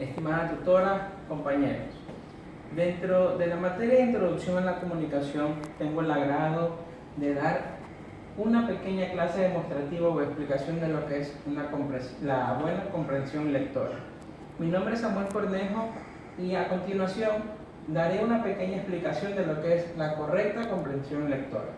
estimada tutora, compañeros. Dentro de la materia de Introducción a la Comunicación, tengo el agrado de dar una pequeña clase demostrativa o explicación de lo que es la buena comprensión lectora. Mi nombre es Samuel Cornejo y a continuación daré una pequeña explicación de lo que es la correcta comprensión lectora.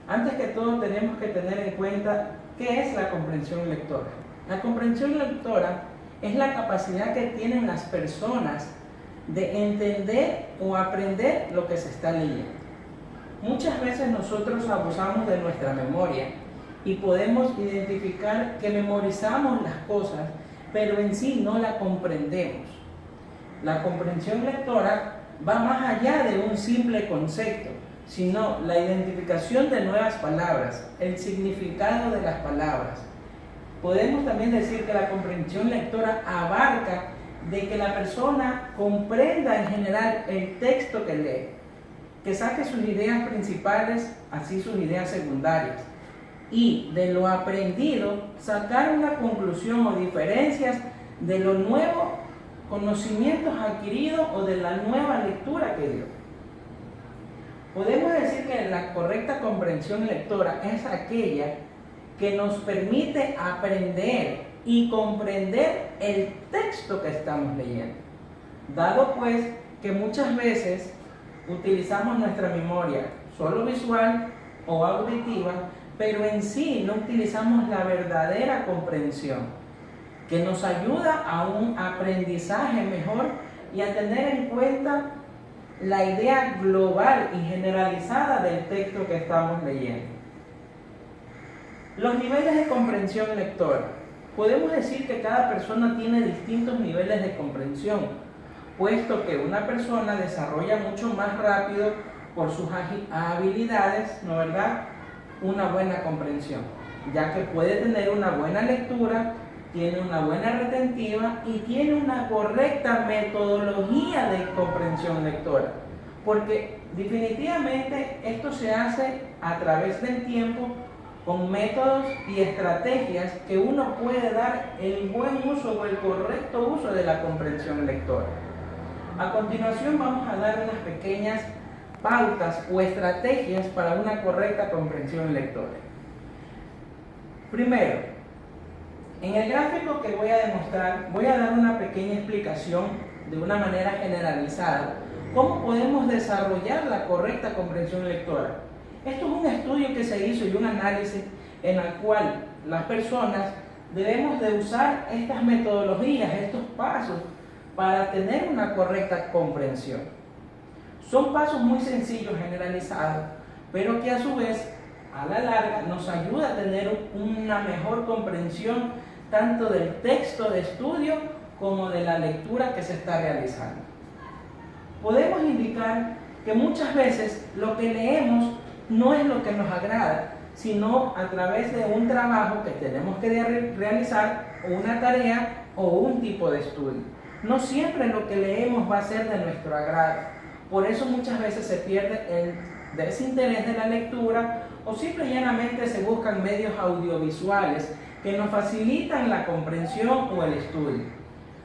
Antes que todo tenemos que tener en cuenta qué es la comprensión lectora. La comprensión lectora es la capacidad que tienen las personas de entender o aprender lo que se está leyendo. Muchas veces nosotros abusamos de nuestra memoria y podemos identificar que memorizamos las cosas, pero en sí no la comprendemos. La comprensión lectora va más allá de un simple concepto, sino la identificación de nuevas palabras, el significado de las palabras. Podemos también decir que la comprensión lectora abarca de que la persona comprenda en general el texto que lee, que saque sus ideas principales, así sus ideas secundarias, y de lo aprendido sacar una conclusión o diferencias de los nuevos conocimientos adquiridos o de la nueva lectura que dio. Podemos decir que la correcta comprensión lectora es aquella que nos permite aprender y comprender el texto que estamos leyendo. Dado pues que muchas veces utilizamos nuestra memoria solo visual o auditiva, pero en sí no utilizamos la verdadera comprensión, que nos ayuda a un aprendizaje mejor y a tener en cuenta la idea global y generalizada del texto que estamos leyendo. Los niveles de comprensión lectora. Podemos decir que cada persona tiene distintos niveles de comprensión, puesto que una persona desarrolla mucho más rápido por sus habilidades, ¿no verdad?, una buena comprensión, ya que puede tener una buena lectura, tiene una buena retentiva y tiene una correcta metodología de comprensión lectora, porque definitivamente esto se hace a través del tiempo con métodos y estrategias que uno puede dar el buen uso o el correcto uso de la comprensión lectora. A continuación vamos a dar unas pequeñas pautas o estrategias para una correcta comprensión lectora. Primero, en el gráfico que voy a demostrar, voy a dar una pequeña explicación de una manera generalizada cómo podemos desarrollar la correcta comprensión lectora. Esto es un estudio que se hizo y un análisis en el cual las personas debemos de usar estas metodologías, estos pasos, para tener una correcta comprensión. Son pasos muy sencillos, generalizados, pero que a su vez, a la larga, nos ayuda a tener una mejor comprensión tanto del texto de estudio como de la lectura que se está realizando. Podemos indicar que muchas veces lo que leemos no es lo que nos agrada, sino a través de un trabajo que tenemos que realizar, o una tarea o un tipo de estudio. No siempre lo que leemos va a ser de nuestro agrado. Por eso muchas veces se pierde el desinterés de la lectura o simple y llanamente se buscan medios audiovisuales que nos facilitan la comprensión o el estudio.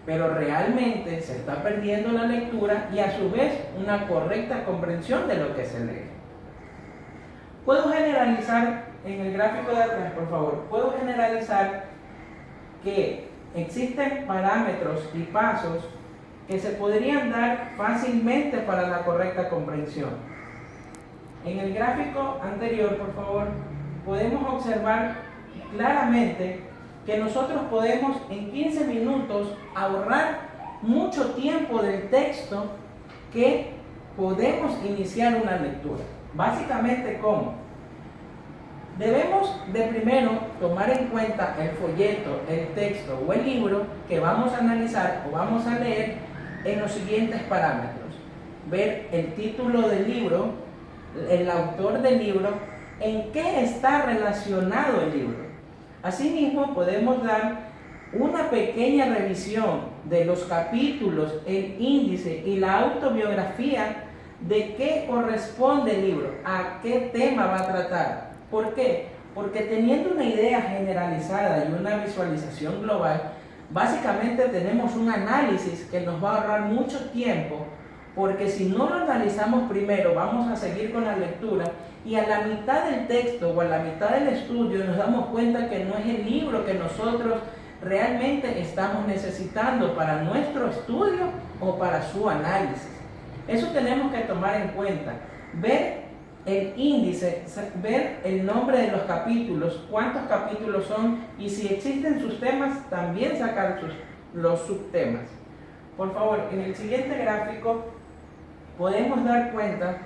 Pero realmente se está perdiendo la lectura y a su vez una correcta comprensión de lo que se lee. Puedo generalizar en el gráfico de atrás, por favor, puedo generalizar que existen parámetros y pasos que se podrían dar fácilmente para la correcta comprensión. En el gráfico anterior, por favor, podemos observar claramente que nosotros podemos en 15 minutos ahorrar mucho tiempo del texto que podemos iniciar una lectura. Básicamente, ¿cómo? Debemos de primero tomar en cuenta el folleto, el texto o el libro que vamos a analizar o vamos a leer en los siguientes parámetros. Ver el título del libro, el autor del libro, en qué está relacionado el libro. Asimismo, podemos dar una pequeña revisión de los capítulos, el índice y la autobiografía de qué corresponde el libro, a qué tema va a tratar. ¿Por qué? Porque teniendo una idea generalizada y una visualización global, Básicamente tenemos un análisis que nos va a ahorrar mucho tiempo, porque si no lo analizamos primero, vamos a seguir con la lectura y a la mitad del texto o a la mitad del estudio nos damos cuenta que no es el libro que nosotros realmente estamos necesitando para nuestro estudio o para su análisis. Eso tenemos que tomar en cuenta. Ver el índice, ver el nombre de los capítulos, cuántos capítulos son y si existen sus temas, también sacar los subtemas. Por favor, en el siguiente gráfico podemos dar cuenta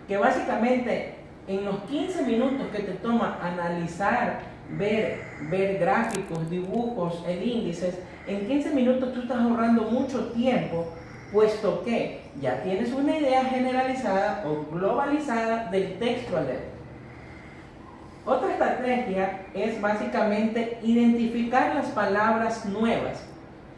que básicamente en los 15 minutos que te toma analizar, ver gráficos, dibujos, el índice, en 15 minutos tú estás ahorrando mucho tiempo, puesto que ya tienes una idea generalizada o globalizada del texto a leer. Otra estrategia es básicamente identificar las palabras nuevas.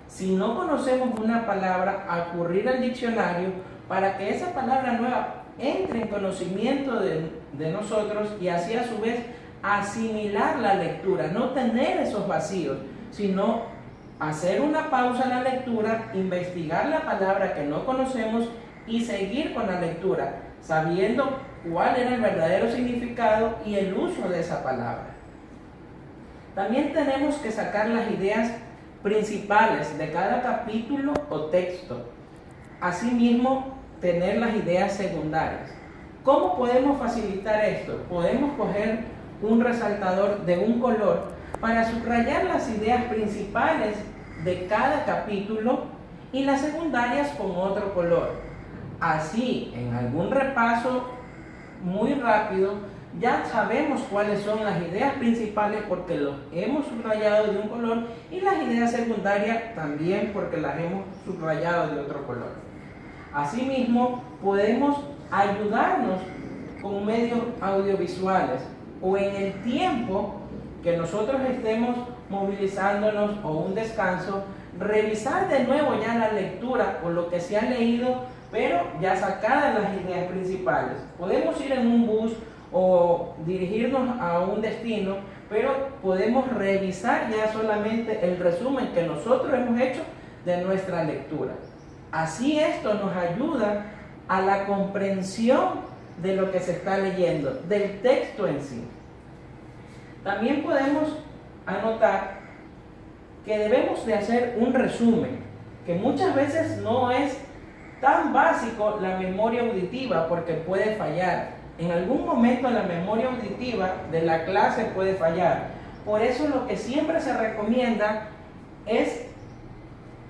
Si no conocemos una palabra, acudir al diccionario para que esa palabra nueva entre en conocimiento de nosotros y así a su vez asimilar la lectura, no tener esos vacíos, sino hacer una pausa en la lectura, investigar la palabra que no conocemos y seguir con la lectura, sabiendo cuál era el verdadero significado y el uso de esa palabra. También tenemos que sacar las ideas principales de cada capítulo o texto. Asimismo, tener las ideas secundarias. ¿Cómo podemos facilitar esto? Podemos coger un resaltador de un color para subrayar las ideas principales de cada capítulo y las secundarias con otro color. Así, en algún repaso muy rápido, ya sabemos cuáles son las ideas principales porque los hemos subrayado de un color y las ideas secundarias también porque las hemos subrayado de otro color. Asimismo, podemos ayudarnos con medios audiovisuales o en el tiempo que nosotros estemos movilizándonos o un descanso, revisar de nuevo ya la lectura o lo que se ha leído, pero ya sacadas las ideas principales. Podemos ir en un bus o dirigirnos a un destino, pero podemos revisar ya solamente el resumen que nosotros hemos hecho de nuestra lectura. Así esto nos ayuda a la comprensión de lo que se está leyendo, del texto en sí. También podemos anotar que debemos de hacer un resumen, que muchas veces no es tan básico la memoria auditiva porque puede fallar. En algún momento la memoria auditiva de la clase puede fallar. Por eso lo que siempre se recomienda es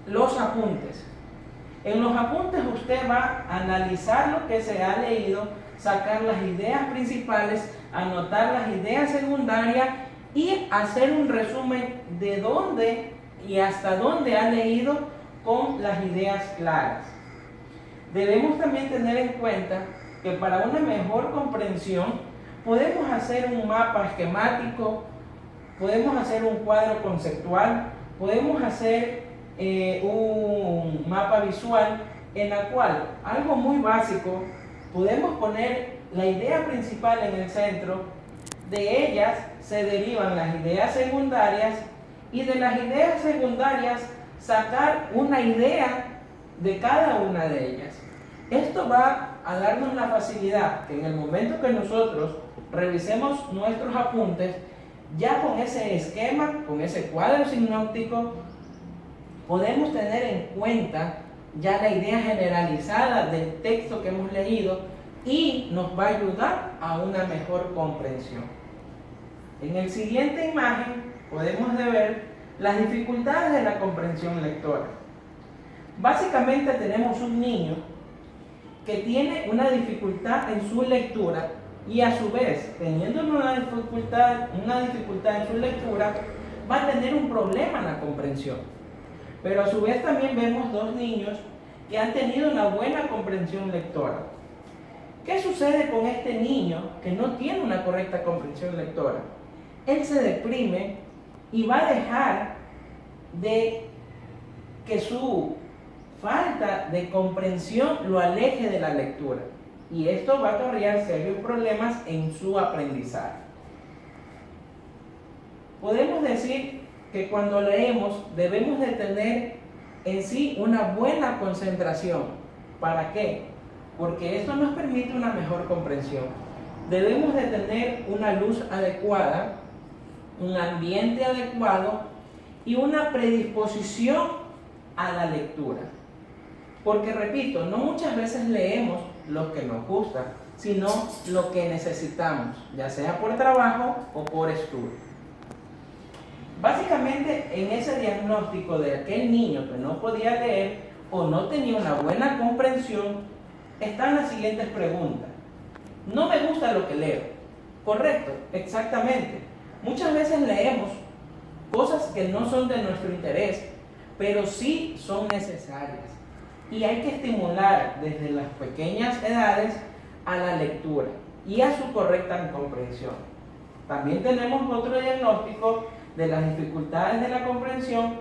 los apuntes. En los apuntes usted va a analizar lo que se ha leído, sacar las ideas principales, anotar las ideas secundarias y hacer un resumen de dónde y hasta dónde ha leído con las ideas claras. Debemos también tener en cuenta que para una mejor comprensión podemos hacer un mapa esquemático, podemos hacer un cuadro conceptual, podemos hacer un mapa visual en la cual, algo muy básico, podemos poner la idea principal en el centro, de ellas se derivan las ideas secundarias y de las ideas secundarias sacar una idea de cada una de ellas. Esto va a darnos la facilidad que en el momento que nosotros revisemos nuestros apuntes, ya con ese esquema, con ese cuadro sinóptico, podemos tener en cuenta ya la idea generalizada del texto que hemos leído y nos va a ayudar a una mejor comprensión. En la siguiente imagen podemos ver las dificultades de la comprensión lectora. Básicamente tenemos un niño que tiene una dificultad en su lectura y a su vez, teniendo una dificultad en su lectura, va a tener un problema en la comprensión. Pero a su vez también vemos dos niños que han tenido una buena comprensión lectora. ¿Qué sucede con este niño que no tiene una correcta comprensión lectora? Él se deprime y va a dejar de que su falta de comprensión lo aleje de la lectura. Y esto va a acarrear serios problemas en su aprendizaje. Podemos decir que cuando leemos debemos de tener en sí una buena concentración. ¿Para qué? Porque esto nos permite una mejor comprensión. Debemos de tener una luz adecuada, un ambiente adecuado y una predisposición a la lectura. Porque repito, no muchas veces leemos lo que nos gusta, sino lo que necesitamos, ya sea por trabajo o por estudio. Básicamente, en ese diagnóstico de aquel niño que no podía leer o no tenía una buena comprensión, están las siguientes preguntas. No me gusta lo que leo. Correcto, exactamente. Muchas veces leemos cosas que no son de nuestro interés, pero sí son necesarias. Y hay que estimular desde las pequeñas edades a la lectura y a su correcta comprensión. También tenemos otro diagnóstico de las dificultades de la comprensión,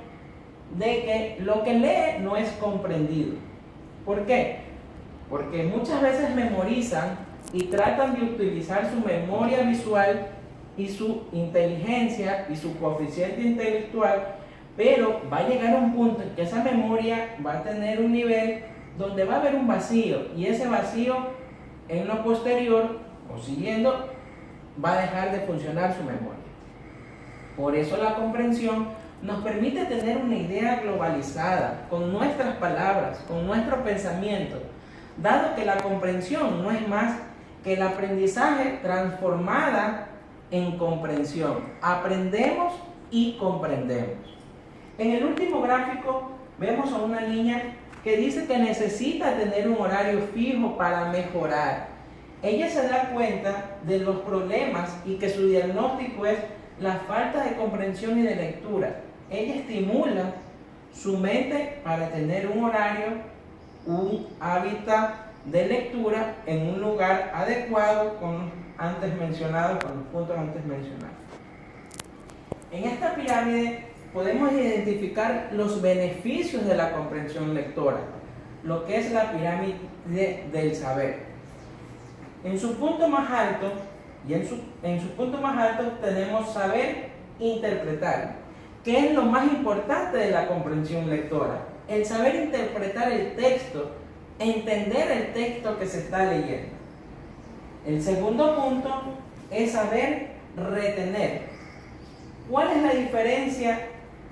de que lo que lee no es comprendido. ¿Por qué? Porque muchas veces memorizan y tratan de utilizar su memoria visual y su inteligencia y su coeficiente intelectual, pero va a llegar a un punto en que esa memoria va a tener un nivel donde va a haber un vacío, y ese vacío en lo posterior o siguiendo va a dejar de funcionar su memoria. Por eso la comprensión nos permite tener una idea globalizada, con nuestras palabras, con nuestro pensamiento, dado que la comprensión no es más que el aprendizaje transformada en comprensión. Aprendemos y comprendemos. En el último gráfico vemos a una niña que dice que necesita tener un horario fijo para mejorar. Ella se da cuenta de los problemas y que su diagnóstico es la falta de comprensión y de lectura. Ella estimula su mente para tener un horario, un hábitat de lectura en un lugar adecuado con los puntos antes mencionados. En esta pirámide podemos identificar los beneficios de la comprensión lectora, lo que es la pirámide del saber. En su punto más alto, tenemos saber interpretar, que es lo más importante de la comprensión lectora. El saber interpretar el texto, entender el texto que se está leyendo. El segundo punto es saber retener. ¿Cuál es la diferencia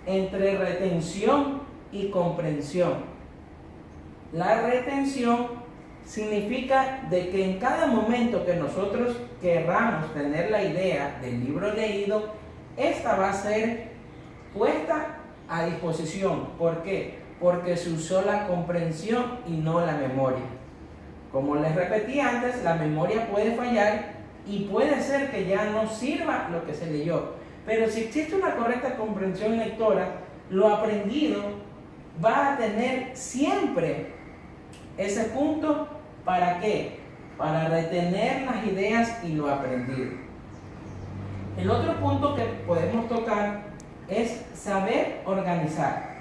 entre retención y comprensión? La retención significa de que en cada momento que nosotros querramos tener la idea del libro leído, esta va a ser puesta a disposición. ¿Por qué? Porque se usó la comprensión y no la memoria. Como les repetí antes, la memoria puede fallar y puede ser que ya no sirva lo que se leyó. Pero si existe una correcta comprensión lectora, lo aprendido va a tener siempre ese punto. ¿Para qué? Para retener las ideas y lo aprendido. El otro punto que podemos tocar es saber organizar.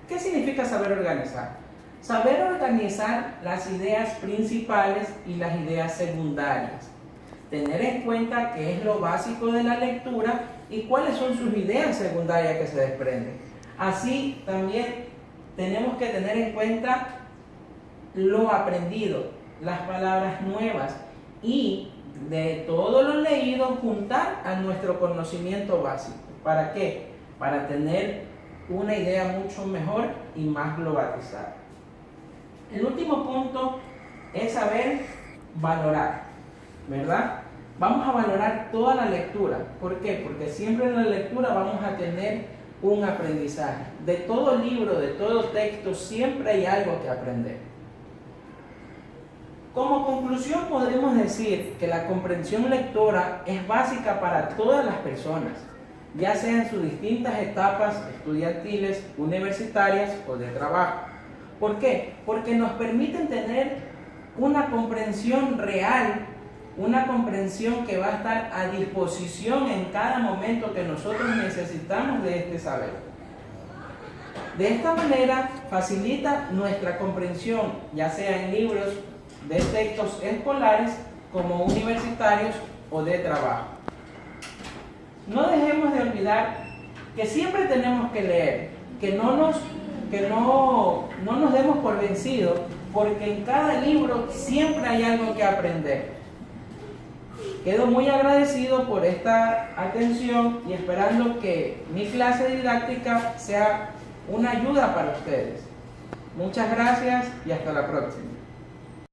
¿Qué significa saber organizar? Saber organizar las ideas principales y las ideas secundarias. Tener en cuenta qué es lo básico de la lectura y cuáles son sus ideas secundarias que se desprenden. Así también tenemos que tener en cuenta lo aprendido, las palabras nuevas, y de todo lo leído juntar a nuestro conocimiento básico. ¿Para qué? Para tener una idea mucho mejor y más globalizada. El último punto es saber valorar, ¿verdad? Vamos a valorar toda la lectura. ¿Por qué? Porque siempre en la lectura vamos a tener un aprendizaje. De todo libro, de todo texto, siempre hay algo que aprender. Como conclusión podemos decir que la comprensión lectora es básica para todas las personas, ya sea en sus distintas etapas estudiantiles, universitarias o de trabajo. ¿Por qué? Porque nos permiten tener una comprensión real, una comprensión que va a estar a disposición en cada momento que nosotros necesitamos de este saber. De esta manera facilita nuestra comprensión, ya sea en libros de textos escolares como universitarios o de trabajo. No dejemos de olvidar que siempre tenemos que leer, que no nos demos por vencidos, porque en cada libro siempre hay algo que aprender. Quedo muy agradecido por esta atención y esperando que mi clase didáctica sea una ayuda para ustedes. Muchas gracias y hasta la próxima.